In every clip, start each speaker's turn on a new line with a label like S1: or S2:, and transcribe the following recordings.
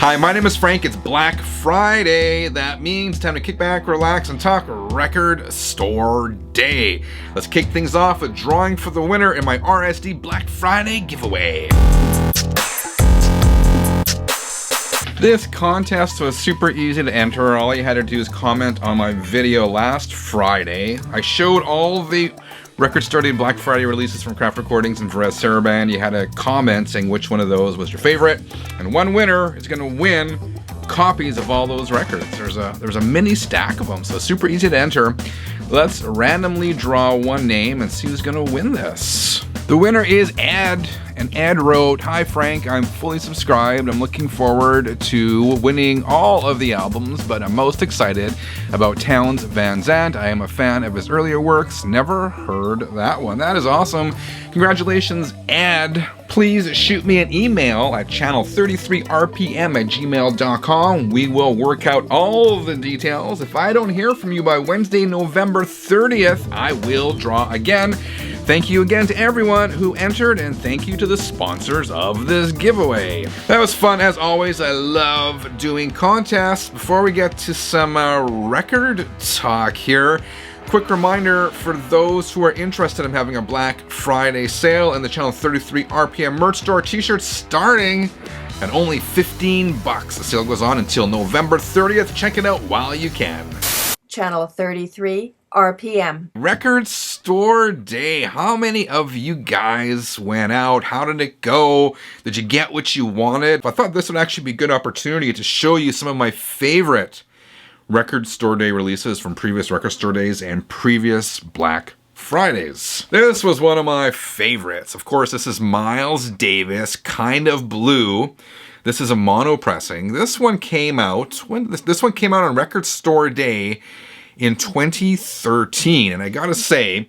S1: Hi, my name is Frank. It's Black Friday. That means time to kick back, relax, and talk record store day. Let's kick things off with drawing for the winner in my RSD Black Friday giveaway. This contest was super easy to enter. All you had to do is comment on my video last Friday. I showed all the record store day Black Friday releases from Craft Recordings and Perez Saraband. You had a comment saying which one of those was your favorite, and one winner is going to win copies of all those records. There's a mini stack of them, so super easy to enter. Let's randomly draw one name and see who's going to win this. The winner is Ed, and Ed wrote, "Hi Frank, I'm fully subscribed. I'm looking forward to winning all of the albums, but I'm most excited about Townes Van Zandt. I am a fan of his earlier works. Never heard that one." That is awesome. Congratulations, Ed. Please shoot me an email at channel33rpm@gmail.com. We will work out all of the details. If I don't hear from you by Wednesday, November 30th, I will draw again. Thank you again to everyone who entered, and thank you to the sponsors of this giveaway. That was fun as always. I love doing contests. Before we get to some record talk here, quick reminder for those who are interested in having a Black Friday sale in the Channel 33 RPM merch store. T-shirts starting at only $15. The sale goes on until November 30th. Check it out while you can.
S2: Channel 33 RPM.
S1: Record store day. How many of you guys went out? How did it go? Did you get what you wanted? I thought this would actually be a good opportunity to show you some of my favorite record store day releases from previous record store days and previous Black Fridays. This was one of my favorites. Of course, this is Miles Davis, Kind of Blue. This is a mono pressing. This one came out on Record Store Day in 2013, and I gotta say,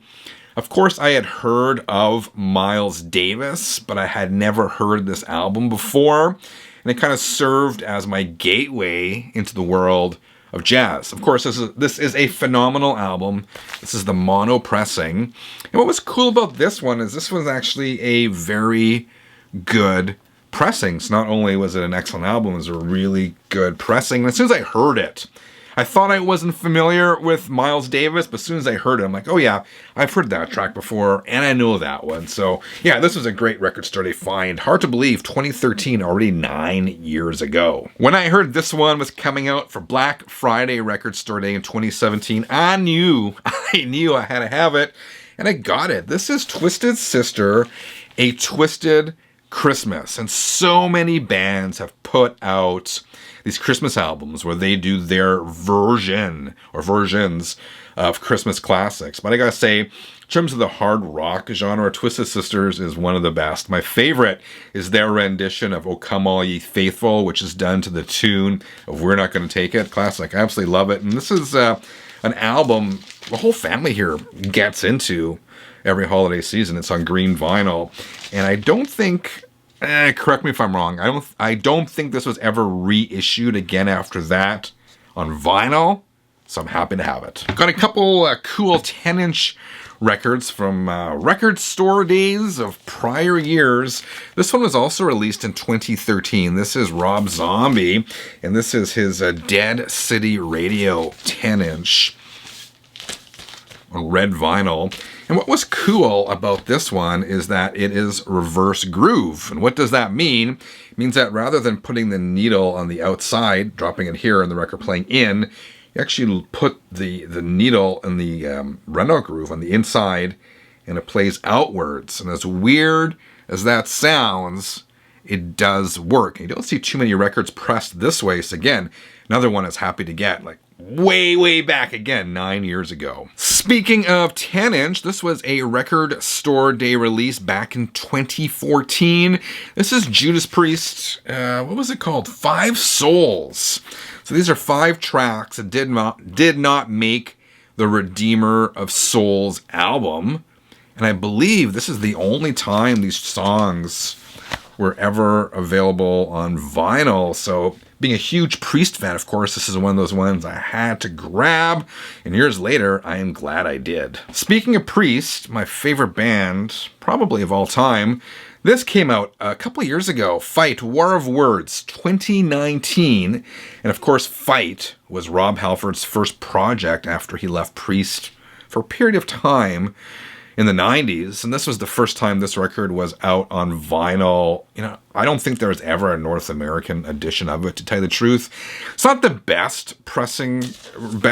S1: of course I had heard of Miles Davis, but I had never heard this album before, and it kind of served as my gateway into the world of jazz. Of course, this is a phenomenal album. This is the mono pressing, and what was cool about this one is this was actually a very good pressing. So not only was it an excellent album, it was a really good pressing. And as soon as I heard it, I thought I wasn't familiar with Miles Davis, but as soon as I heard it, I'm like, oh yeah, I've heard that track before, and I know that one. So yeah, this was a great record store day find. Hard to believe, 2013, already 9 years ago. When I heard this one was coming out for Black Friday Record Store Day in 2017, I knew I had to have it, and I got it. This is Twisted Sister, A Twisted Christmas. And so many bands have put out these Christmas albums where they do their version or versions of Christmas classics. But I gotta say, in terms of the hard rock genre, Twisted Sisters is one of the best. My favorite is their rendition of "O Come All Ye Faithful," which is done to the tune of "We're Not Gonna Take It." Classic. I absolutely love it. And this is an album the whole family here gets into every holiday season. It's on green vinyl. And I don't think, correct me if I'm wrong, I don't think this was ever reissued again after that on vinyl, so I'm happy to have it. Got a couple cool 10-inch records from record store days of prior years. This one was also released in 2013. This is Rob Zombie, and this is his Dead City Radio 10-inch on red vinyl. And what was cool about this one is that it is reverse groove. And what does that mean? It means that rather than putting the needle on the outside, dropping it here and the record playing in, you actually put the needle in the runout groove on the inside, and it plays outwards. And as weird as that sounds, it does work. You don't see too many records pressed this way. So again, another one is happy to get, like way back again, 9 years ago. Speaking of 10-inch, this was a record store day release back in 2014. This is Judas Priest, what was it called? 5 Souls. So these are 5 tracks that did not make the Redeemer of Souls album. And I believe this is the only time these songs were ever available on vinyl. So being a huge Priest fan, of course, this is one of those ones I had to grab. And years later, I am glad I did. Speaking of Priest, my favorite band, probably of all time, This came out a couple of years ago, Fight, War of Words, 2019. And of course, Fight was Rob Halford's first project after he left Priest for a period of time in the 90s. And this was the first time this record was out on vinyl. You know, I don't think there was ever a North American edition of it, to tell you the truth. It's not the best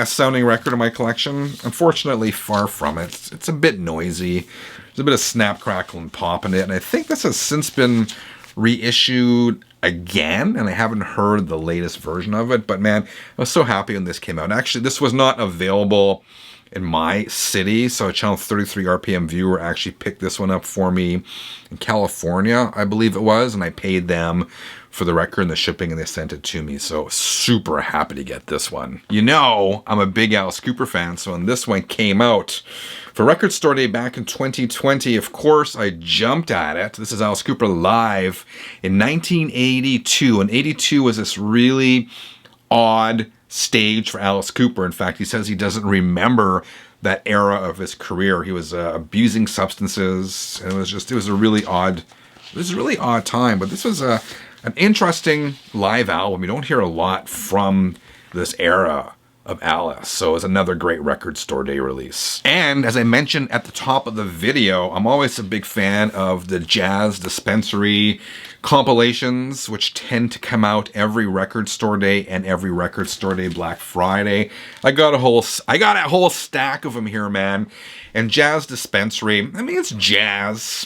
S1: sounding record in my collection. Unfortunately, far from it. It's a bit noisy. There's a bit of snap, crackle, and pop in it. And I think this has since been reissued again, and I haven't heard the latest version of it. But man, I was so happy when this came out. Actually, this was not available in my city, so a Channel 33 RPM viewer actually picked this one up for me in California, I believe it was, and I paid them for the record and the shipping, and they sent it to me, so super happy to get this one. You know, I'm a big Alice Cooper fan, so when this one came out for Record Store Day back in 2020, of course, I jumped at it. This is Alice Cooper live in 1982, and 82 was this really odd stage for Alice Cooper. In fact, he says he doesn't remember that era of his career. He was abusing substances, and it was a really odd time. But this was an interesting live album. You don't hear a lot from this era of Alice, so it's another great Record Store Day release. And as I mentioned at the top of the video, I'm always a big fan of the Jazz Dispensary compilations, which tend to come out every Record Store Day and every Record Store Day Black Friday. I got a whole stack of them here, man. And Jazz Dispensary, I mean, it's jazz.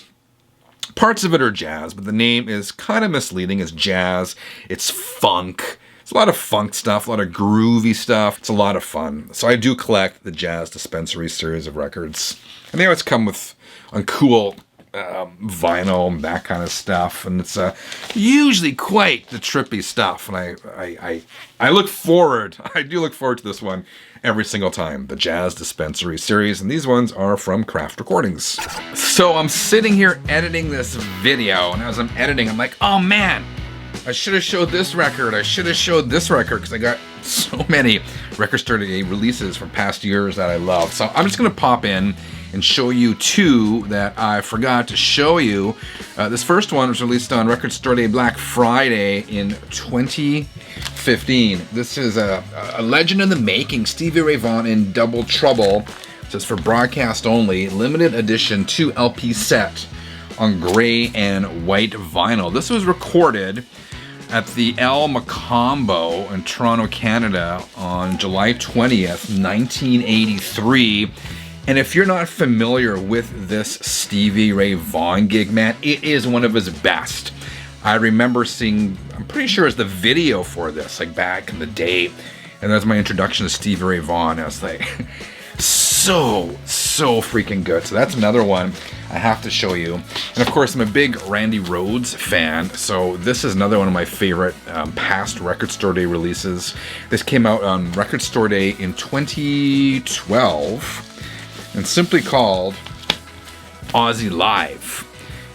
S1: Parts of it are jazz, but the name is kind of misleading. It's jazz, it's funk. It's a lot of funk stuff, a lot of groovy stuff. It's a lot of fun. So I do collect the Jazz Dispensary series of records. And they always come with a cool vinyl, that kind of stuff. And it's usually quite the trippy stuff. And I look forward, I do look forward to this one every single time. The Jazz Dispensary series. And these ones are from Craft Recordings. So I'm sitting here editing this video. And as I'm editing, I'm like, oh man, I should have showed this record. I should have showed this record, because I got so many Record Store Day releases from past years that I love. So I'm just going to pop in and show you two that I forgot to show you. This first one was released on Record Store Day Black Friday in 2015. This is a legend in the making, Stevie Ray Vaughan in Double Trouble. It says for broadcast only, limited edition 2 LP set on gray and white vinyl. This was recorded at the El Macombo in Toronto, Canada on July 20th, 1983. And if you're not familiar with this Stevie Ray Vaughan gig, man, it is one of his best. I remember seeing, I'm pretty sure it's the video for this, like back in the day. And that's my introduction to Stevie Ray Vaughan. I was like, so freaking good. So that's another one I have to show you. And of course, I'm a big Randy Rhoads fan, so this is another one of my favorite past Record Store Day releases. This came out on Record Store Day in 2012, and simply called Ozzy Live.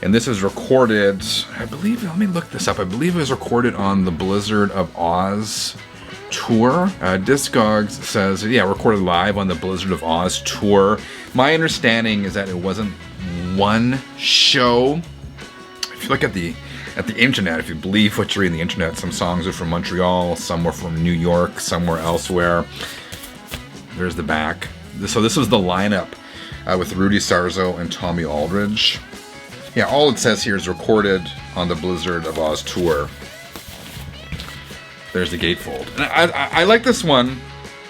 S1: And this is recorded, I believe, let me look this up, I believe it was recorded on the Blizzard of Oz tour. Discogs says, yeah, recorded live on the Blizzard of Oz tour. My understanding is that it wasn't one show. If you look at the internet, if you believe what you read on the internet, some songs are from Montreal, some were from New York, somewhere elsewhere. There's the back. So this was the lineup with Rudy Sarzo and Tommy Aldridge. Yeah, all it says here is recorded on the Blizzard of Oz tour. There's the gatefold. And I like this one,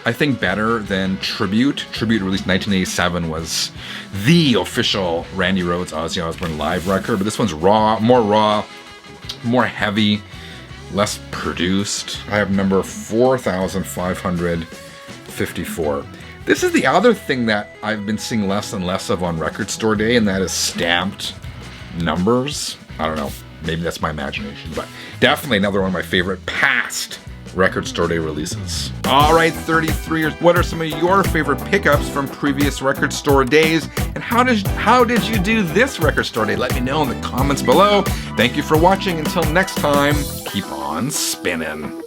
S1: I think, better than Tribute. Tribute, released in 1987, was the official Randy Rhoads Ozzy Osbourne live record. But this one's raw, more heavy, less produced. I have number 4,554. This is the other thing that I've been seeing less and less of on Record Store Day, and that is stamped numbers. I don't know. Maybe that's my imagination, but definitely another one of my favorite past Record Store Day releases. All right, 33ers, what are some of your favorite pickups from previous Record Store Days? And how did you do this Record Store Day? Let me know in the comments below. Thank you for watching. Until next time, keep on spinning.